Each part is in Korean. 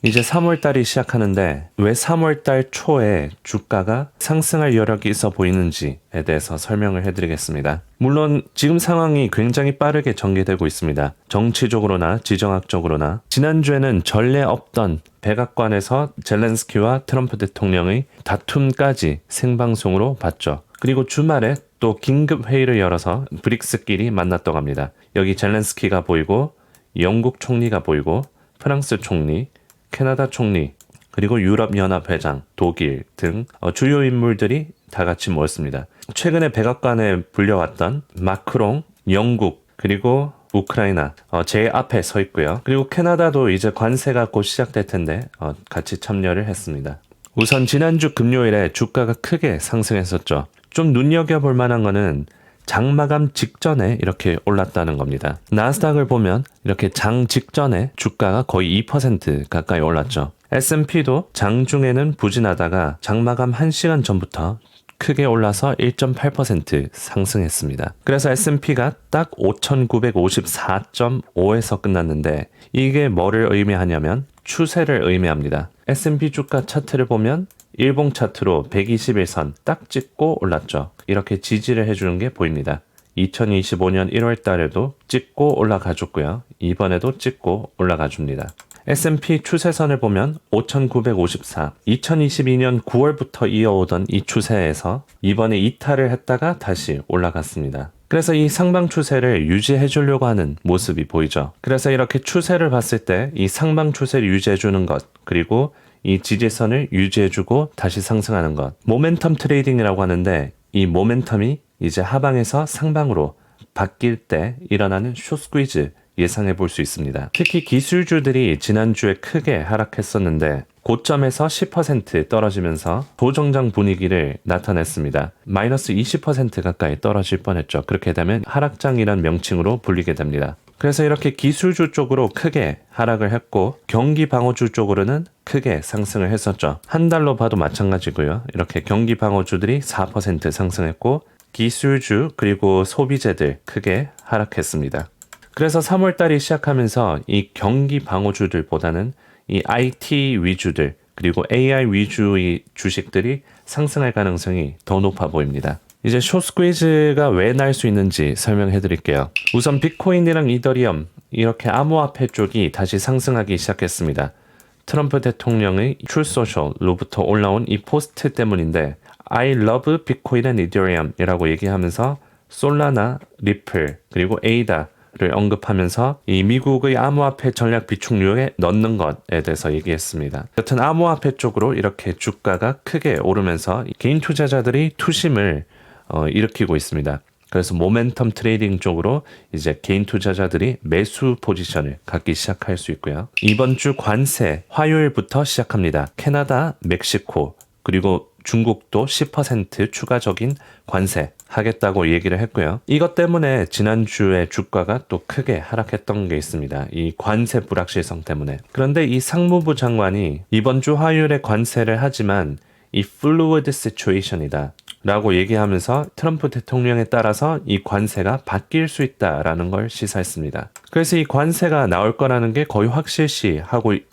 이제 3월달이 시작하는데 왜 3월달 초에 주가가 상승할 여력이 있어 보이는지에 대해서 설명을 해드리겠습니다. 물론 지금 상황이 굉장히 빠르게 전개되고 있습니다. 정치적으로나 지정학적으로나 지난주에는 전례 없던 백악관에서 젤렌스키와 트럼프 대통령의 다툼까지 생방송으로 봤죠. 그리고 주말에 또 긴급 회의를 열어서 브릭스끼리 만났다고 합니다. 여기 젤렌스키가 보이고 영국 총리가 보이고 프랑스 총리, 캐나다 총리, 그리고 유럽연합 회장, 독일 등 주요 인물들이 다 같이 모였습니다. 최근에 백악관에 불려왔던 마크롱, 영국, 그리고 우크라이나 제일 앞에 서 있고요. 그리고 캐나다도 이제 관세가 곧 시작될 텐데 같이 참여를 했습니다. 우선 지난주 금요일에 주가가 크게 상승했었죠. 좀 눈여겨볼 만한 거는 장마감 직전에 이렇게 올랐다는 겁니다. 나스닥을 보면 이렇게 장 직전에 주가가 거의 2% 가까이 올랐죠. S&P도 장중에는 부진하다가 장마감 1시간 전부터 크게 올라서 1.8% 상승했습니다. 그래서 S&P가 딱 5,954.5에서 끝났는데 이게 뭐를 의미하냐면 추세를 의미합니다. S&P 주가 차트를 보면 일봉 차트로 121선 딱 찍고 올랐죠. 이렇게 지지를 해주는 게 보입니다. 2025년 1월 달에도 찍고 올라가 줬고요. 이번에도 찍고 올라가 줍니다. S&P 추세선을 보면 5,954, 2022년 9월부터 이어오던 이 추세에서 이번에 이탈을 했다가 다시 올라갔습니다. 그래서 이 상방 추세를 유지해 주려고 하는 모습이 보이죠. 그래서 이렇게 추세를 봤을 때 이 상방 추세를 유지해 주는 것, 그리고 이 지지선을 유지해주고 다시 상승하는 것, 모멘텀 트레이딩이라고 하는데 이 모멘텀이 이제 하방에서 상방으로 바뀔 때 일어나는 숏스퀴즈 예상해 볼 수 있습니다. 특히 기술주들이 지난주에 크게 하락했었는데 고점에서 10% 떨어지면서 도정장 분위기를 나타냈습니다. 마이너스 20% 가까이 떨어질 뻔했죠. 그렇게 되면 하락장이란 명칭으로 불리게 됩니다. 그래서 이렇게 기술주 쪽으로 크게 하락을 했고 경기 방어주 쪽으로는 크게 상승을 했었죠. 한 달로 봐도 마찬가지고요. 이렇게 경기 방어주들이 4% 상승했고 기술주 그리고 소비재들 크게 하락했습니다. 그래서 3월달이 시작하면서 이 경기 방어주들보다는 이 IT 위주들 그리고 AI 위주의 주식들이 상승할 가능성이 더 높아 보입니다. 이제 숏스퀴즈가 왜 날 수 있는지 설명해 드릴게요. 우선 비트코인이랑 이더리움 이렇게 암호화폐 쪽이 다시 상승하기 시작했습니다. 트럼프 대통령의 Truth Social로부터 올라온 이 포스트 때문인데 I love Bitcoin and Ethereum 이라고 얘기하면서 솔라나, 리플, 그리고 에이다를 언급하면서 이 미국의 암호화폐 전략 비축류에 넣는 것에 대해서 얘기했습니다. 여튼 암호화폐 쪽으로 이렇게 주가가 크게 오르면서 개인 투자자들이 투심을 일으키고 있습니다. 그래서 모멘텀 트레이딩 쪽으로 이제 개인 투자자들이 매수 포지션을 갖기 시작할 수 있고요. 이번 주 관세 화요일부터 시작합니다. 캐나다, 멕시코, 그리고 중국도 10% 추가적인 관세 하겠다고 얘기를 했고요. 이것 때문에 지난주에 주가가 또 크게 하락했던 게 있습니다. 이 관세 불확실성 때문에. 그런데 이 상무부 장관이 이번 주 화요일에 관세를 하지만 이 fluid situation이다 라고 얘기하면서 트럼프 대통령에 따라서 이 관세가 바뀔 수 있다라는 걸 시사했습니다. 그래서 이 관세가 나올 거라는 게 거의 확실시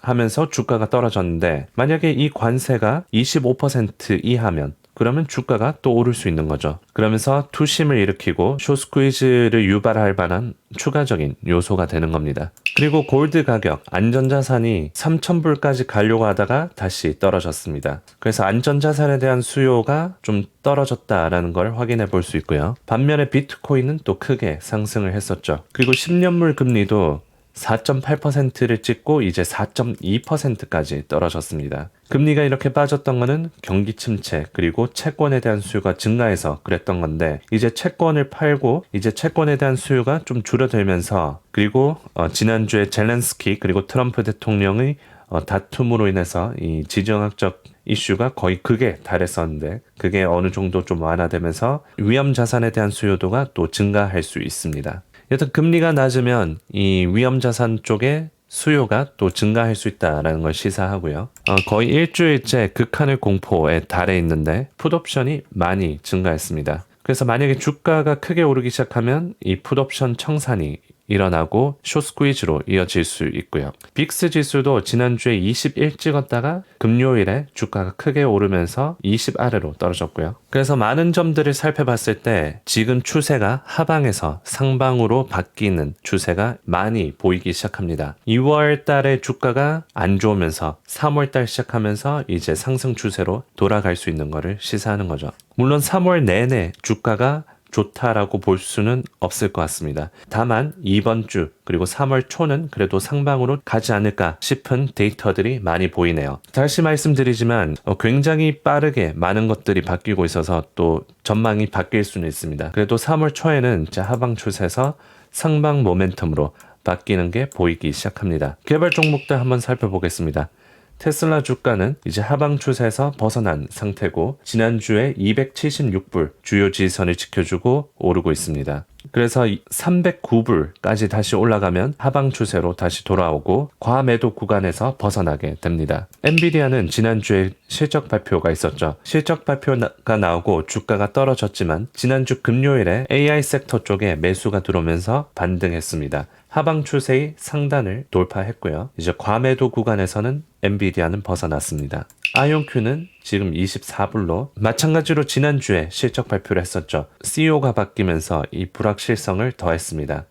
하면서 주가가 떨어졌는데 만약에 이 관세가 25% 이하면 그러면 주가가 또 오를 수 있는 거죠. 그러면서 투심을 일으키고 숏스퀴즈를 유발할 만한 추가적인 요소가 되는 겁니다. 그리고 골드 가격, 안전자산이 3,000불까지 가려고 하다가 다시 떨어졌습니다. 그래서 안전자산에 대한 수요가 좀 떨어졌다라는 걸 확인해 볼 수 있고요. 반면에 비트코인은 또 크게 상승을 했었죠. 그리고 10년물 금리도 4.8%를 찍고 이제 4.2%까지 떨어졌습니다. 금리가 이렇게 빠졌던 거는 경기 침체 그리고 채권에 대한 수요가 증가해서 그랬던 건데 이제 채권을 팔고 이제 채권에 대한 수요가 좀 줄어들면서 그리고 지난주에 젤렌스키 그리고 트럼프 대통령의 다툼으로 인해서 이 지정학적 이슈가 거의 극에 달했었는데 그게 어느 정도 좀 완화되면서 위험 자산에 대한 수요도가 또 증가할 수 있습니다. 여튼 금리가 낮으면 이 위험자산 쪽에 수요가 또 증가할 수 있다는 걸 시사하고요. 거의 일주일째 극한의 공포에 달해 있는데 풋옵션이 많이 증가했습니다. 그래서 만약에 주가가 크게 오르기 시작하면 이 풋옵션 청산이 일어나고 숏스퀴즈로 이어질 수 있고요. 빅스 지수도 지난주에 21 찍었다가 금요일에 주가가 크게 오르면서 20 아래로 떨어졌고요. 그래서 많은 점들을 살펴봤을 때 지금 추세가 하방에서 상방으로 바뀌는 추세가 많이 보이기 시작합니다. 2월 달에 주가가 안 좋으면서 3월 달 시작하면서 이제 상승 추세로 돌아갈 수 있는 거를 시사하는 거죠. 물론 3월 내내 주가가 좋다라고 볼 수는 없을 것 같습니다. 다만 이번 주 그리고 3월 초는 그래도 상방으로 가지 않을까 싶은 데이터들이 많이 보이네요. 다시 말씀드리지만 굉장히 빠르게 많은 것들이 바뀌고 있어서 또 전망이 바뀔 수는 있습니다. 그래도 3월 초에는 하방 추세에서 상방 모멘텀으로 바뀌는 게 보이기 시작합니다. 개별 종목들 한번 살펴보겠습니다. 테슬라 주가는 이제 하방 추세에서 벗어난 상태고 지난주에 276불 주요 지지선을 지켜주고 오르고 있습니다. 그래서 309불까지 다시 올라가면 하방 추세로 다시 돌아오고 과매도 구간에서 벗어나게 됩니다. 엔비디아는 지난주에 실적 발표가 있었죠. 실적 발표가 나오고 주가가 떨어졌지만 지난주 금요일에 AI 섹터 쪽에 매수가 들어오면서 반등했습니다. 하방 추세의 상단을 돌파했고요. 이제 과매도 구간에서는 엔비디아는 벗어났습니다. 아이온큐는 지금 24불로 마찬가지로 지난주에 실적 발표를 했었죠. CEO가 바뀌면서 이 불확실성을 더했습니다.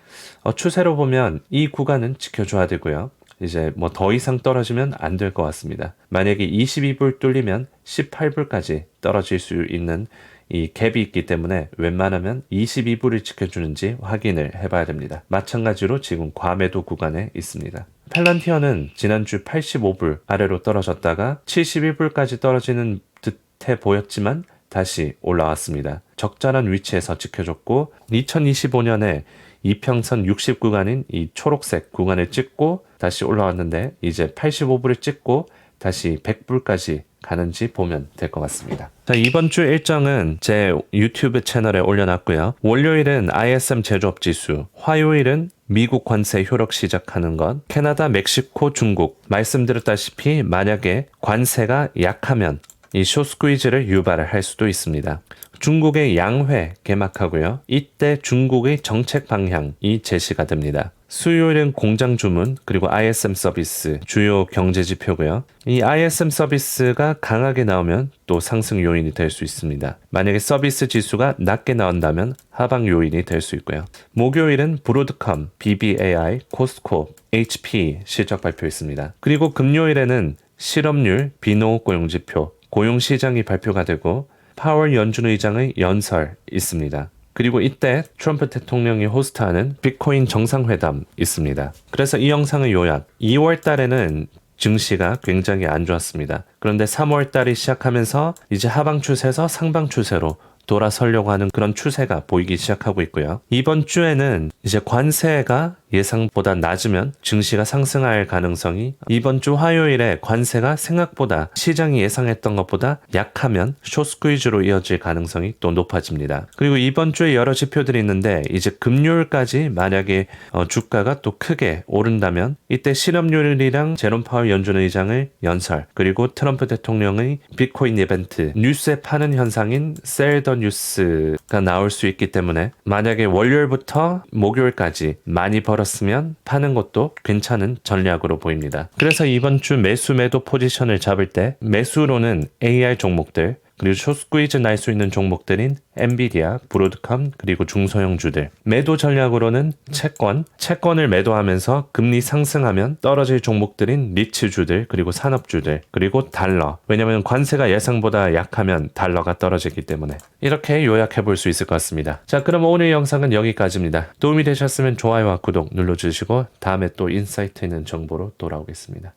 추세로 보면 이 구간은 지켜줘야 되고요. 이제 뭐 더 이상 떨어지면 안 될 것 같습니다. 만약에 22불 뚫리면 18불까지 떨어질 수 있는 이 갭이 있기 때문에 웬만하면 22불을 지켜주는지 확인을 해봐야 됩니다. 마찬가지로 지금 과매도 구간에 있습니다. 팔란티어는 지난주 85불 아래로 떨어졌다가 71불까지 떨어지는 듯해 보였지만 다시 올라왔습니다. 적절한 위치에서 지켜줬고 2025년에 이평선 60 구간인 이 초록색 구간을 찍고 다시 올라왔는데 이제 85불을 찍고 다시 100불까지 가는지 보면 될 것 같습니다. 자, 이번 주 일정은 제 유튜브 채널에 올려놨고요. 월요일은 ISM 제조업 지수, 화요일은 미국 관세 효력 시작하는 것, 캐나다, 멕시코, 중국. 말씀드렸다시피 만약에 관세가 약하면 이 숏스퀴즈를 유발을 할 수도 있습니다. 중국의 양회 개막하고요. 이때 중국의 정책 방향이 제시가 됩니다. 수요일은 공장 주문 그리고 ISM 서비스 주요 경제 지표고요. 이 ISM 서비스가 강하게 나오면 또 상승 요인이 될 수 있습니다. 만약에 서비스 지수가 낮게 나온다면 하방 요인이 될 수 있고요. 목요일은 브로드컴, BBAI, 코스코, HP 실적 발표 있습니다. 그리고 금요일에는 실업률, 비농업 고용 지표, 고용 시장이 발표가 되고 파월 연준 의장의 연설 있습니다. 그리고 이때 트럼프 대통령이 호스트하는 비트코인 정상회담 있습니다. 그래서 이 영상의 요약, 2월 달에는 증시가 굉장히 안 좋았습니다. 그런데 3월 달이 시작하면서 이제 하방 추세에서 상방 추세로 돌아서려고 하는 그런 추세가 보이기 시작하고 있고요. 이번 주에는 이제 관세가 예상보다 낮으면 증시가 상승할 가능성이, 이번 주 화요일에 관세가 생각보다 시장이 예상했던 것보다 약하면 숏스퀴즈로 이어질 가능성이 또 높아집니다. 그리고 이번 주에 여러 지표들이 있는데 이제 금요일까지 만약에 주가가 또 크게 오른다면 이때 실업률이랑 제롬 파월 연준 의장의 연설 그리고 트럼프 대통령의 비트코인 이벤트, 뉴스에 파는 현상인 셀 더 뉴스가 나올 수 있기 때문에 만약에 월요일부터 목요일까지 많이 벌었으면 파는 것도 괜찮은 전략으로 보입니다. 그래서 이번 주 매수 매도 포지션을 잡을 때 매수로는 AI 종목들 그리고 숏스퀴즈 날 수 있는 종목들인 엔비디아, 브로드컴 그리고 중소형주들, 매도 전략으로는 채권을 매도하면서 금리 상승하면 떨어질 종목들인 리츠주들 그리고 산업주들 그리고 달러, 왜냐하면 관세가 예상보다 약하면 달러가 떨어지기 때문에 이렇게 요약해 볼 수 있을 것 같습니다. 자, 그럼 오늘 영상은 여기까지입니다. 도움이 되셨으면 좋아요와 구독 눌러주시고 다음에 또 인사이트 있는 정보로 돌아오겠습니다.